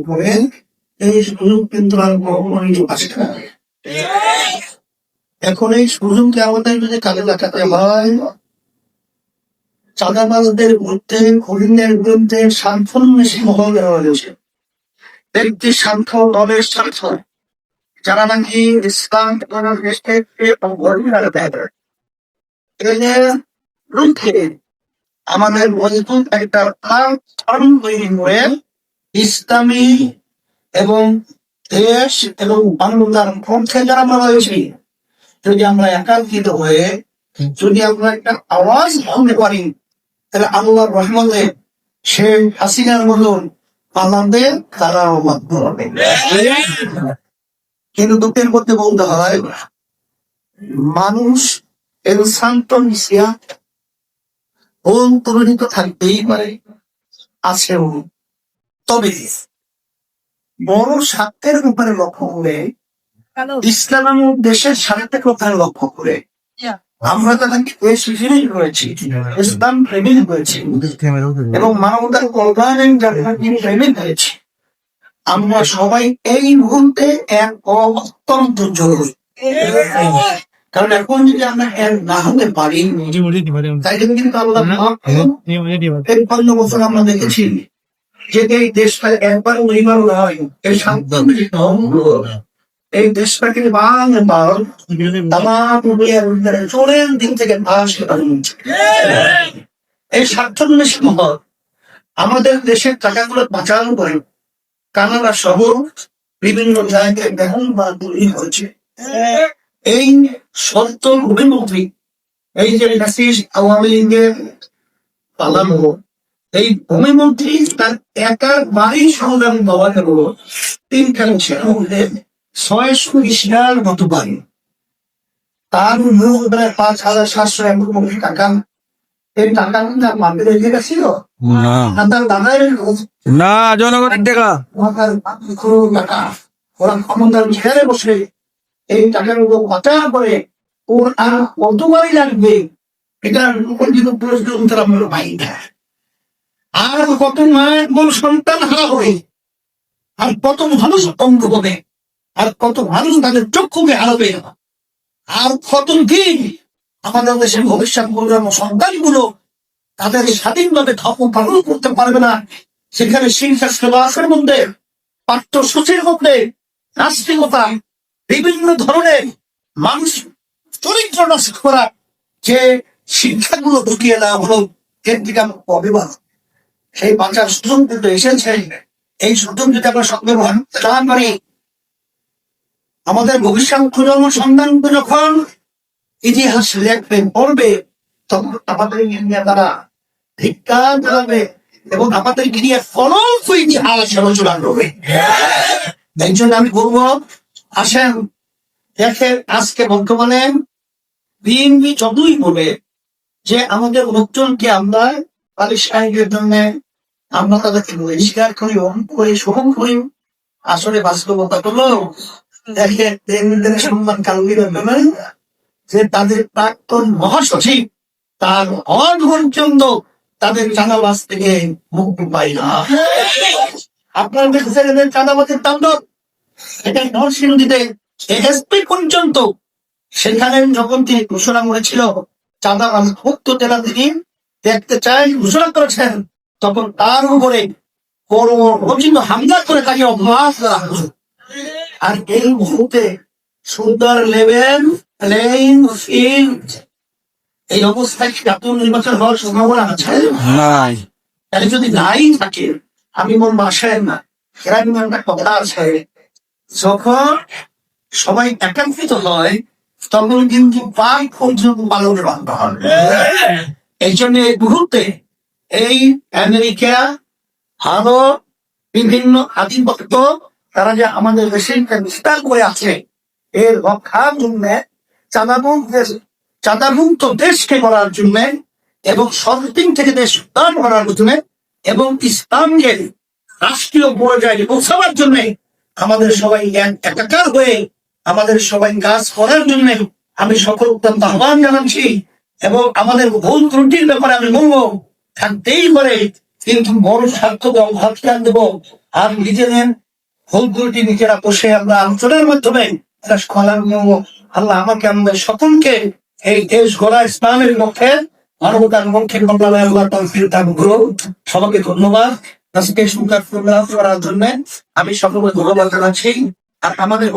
করে এই সুযোগ কিন্তু আর কখনোই আসে না। এখন এই সুযোগকে আমাদের যদি কাজে লাগাতে হয়, চাঁদাবাজদের বিরুদ্ধে, হরিণের বিরুদ্ধে স্বার্থন্বেষী মহল রয়েছে, ব্যক্তি স্বার্থ, দলের স্বার্থ, যারা নাকি ইসলাম এদের বিরুদ্ধে আমাদের মজবুত একটা প্ল্যাটফর্ম তৈরি করে ইসলামী এবং দেশ এবং বাংলার পক্ষে যারা আমরা রয়েছি, যদি আমরা একাত্রিত হয়ে যদি আমরা একটা আওয়াজ ভাঙতে পারি, তাহলে আল্লাহর রহমতে শেখ হাসিনার মতন পালাতে তারা বাধ্য হবে। কিন্তু দুঃখের মধ্যে বলতে হয়, মানুষ ভুল ত্রুটি তো থাকতেই পারে, আছেও। তবে বড় স্বার্থের ব্যাপারে লক্ষ্য করে, ইসলাম এবং দেশের স্বার্থের ব্যাপারে লক্ষ্য করে আমরা তাদেরকে দেশ হিসেবেই করেছি, ইসলাম প্রেমিক হয়েছি এবং মানবতার কল্যাণের প্রেমিক হয়েছি। আমরা সবাই এই মুহূর্তে এক অত্যন্ত জরুরি, কারণ এখন যদি আমরা এক না হতে পারি, তাই জন্য কিন্তু আল্লাহ ৫৫ বছর আমরা দেখেছি যে এই দেশটা একবার ওইবার নয়, এই এই দেশটাকে চোরের দিন থেকে এই স্বার্থন্বেষী মহল আমাদের দেশের টাকাগুলো পাচার করে কানাডা সহ বিভিন্ন জায়গায় বেহন বা তৈরি হয়েছে। এই সত্য অভিমন্ত্রী, এই যে আওয়ামী লীগের পালানো, এই ভূমিমন্ত্রী তার একার বাড়ি সংগ্রাম দেওয়া গেল ৩খানা ছেলের মধ্যে ৬২০,০০০ মতো বাড়ি, তার মূল প্রায় ৫,৭০১ টাকা। এই টাকা তার মাকে রেখে গেছিল তার দাদাই না, জনগণের টাকা। ওরা ক্ষমতার চেয়ারে বসে এই টাকার উপর পাচার করে ওর আর কতবারই লাগবে এটার উপর কিন্তু পুরস্কার তারা পাই না। আর কত মায়ের কোন সন্তান হারা হবে, আর কত মানুষ অঙ্গ হবে, আর কত মানুষ তাদের চক্ষুকে হারাবে, আর কত দিন আমাদের দেশের ভবিষ্যৎ প্রজন্ম সন্তানগুলো তাদের স্বাধীনভাবে ধর্ম পালন করতে পারবে না। সেখানে শিক্ষা সিলেবাসের মধ্যে, পাঠ্যসূচির মধ্যে নাস্তিকতা, বিভিন্ন ধরনের মানুষ চরিত্র নষ্ট করা যে শিক্ষাগুলো ঢুকিয়ে দেওয়া হলো, এর দিকে আমরা অভিমান। সেই বাঁচার সুযোগ কিন্তু এসেছে, এই সুযোগ যদি আমরা সদ্ব্যবহার না করি, আমাদের ভবিষ্যৎ প্রজন্ম সন্তানকে যখন ইতিহাস লেখবে পড়বে, তখন আমাদের নিয়ে তারা ধিক্কার জানাবে এবং আমাদেরকে নিয়ে ফলক ইতিহাস আলোচনা করবে। এই জন্য আমি বলবো, আসেন দেখেন আজকে বর্তমানে বিএনপি যতই বলে যে আমাদের লোকজনকে আমরা পালিশ আইনের জন্য আমরা তাদেরকে বহিষ্কার করি, করে শোভন করি, আসলে বাস্তবতা হলো দেখেন সম্মান কালবির যে তাদের প্রাক্তন মহাসচিব তার হন পর্যন্ত তাদের চাঁদাবাজ থেকে মুক্তি পায় না। আপনারা দেখেছেন এদের চাঁদাবাজের তাণ্ডব, এটা নরসিংদীতে এসপি পর্যন্ত সেখানে যখন তিনি ঘোষণা করেছিল চাঁদাবাজ মুক্ত জেলা তিনি দেখতে চাই ঘোষণা করেছেন, তখন তার উপরে পর্যন্ত হামলা করে তাকে অপমান করা হয়েছে। আর এই মুহূর্তে সুন্দর লেভেল প্লেইং ফিল্ড এই অবস্থায় জাতীয় নির্বাচন হওয়ার সম্ভাবনা আছে নাই? তাহলে যদি নাই থাকে, আমি বলবো আসেন না, এরা কিন্তু একটা কথা আছে, যখন সবাই একাত্রিত হয় তখন কিন্তু পাক পর্যন্ত পালন বাধ্য হবে। এই জন্য এই মুহূর্তে এই আমেরিকা, ভারত, বিভিন্ন আধিপত্য তারা যে আমাদের দেশে বিস্তার করে আছে, এর রক্ষার জন্য চাঁদামুক্ত দেশকে করার জন্য এবং সবদিন থেকে দেশ উদ্ধার করার জন্য এবং ইসলামকে রাষ্ট্রীয় পর্যায়ে পৌঁছাবার জন্য আমাদের সবাই একাকার হয়ে আমাদের সবাই কাজ করার জন্য আমি সকল অত্যন্ত আহ্বান জানাচ্ছি। এবং আমাদের ভুল ত্রুটির ব্যাপারে আমি বলবো থাকতেই পারে, কিন্তু বড় স্বার্থ দেওয়া ভাত খেয়াল দেবো আর নিজেদের ভুলগুলোটি নিজেরা বসে আমরা আলোচনার মাধ্যমে এটা স্কলার নেব। আল্লাহ আমাকে আমাদের সকলকে এই দেশ গড়া ইসলামের লক্ষ্যে মানবতার লক্ষ্যে কল্যাণে আল্লাহ তৌফিক দান করুন। সবাইকে ধন্যবাদ আজকে সুন্দর প্রোগ্রাম করার জন্য। আমি সকলকে ধন্যবাদ জানাচ্ছি। আর আমাদের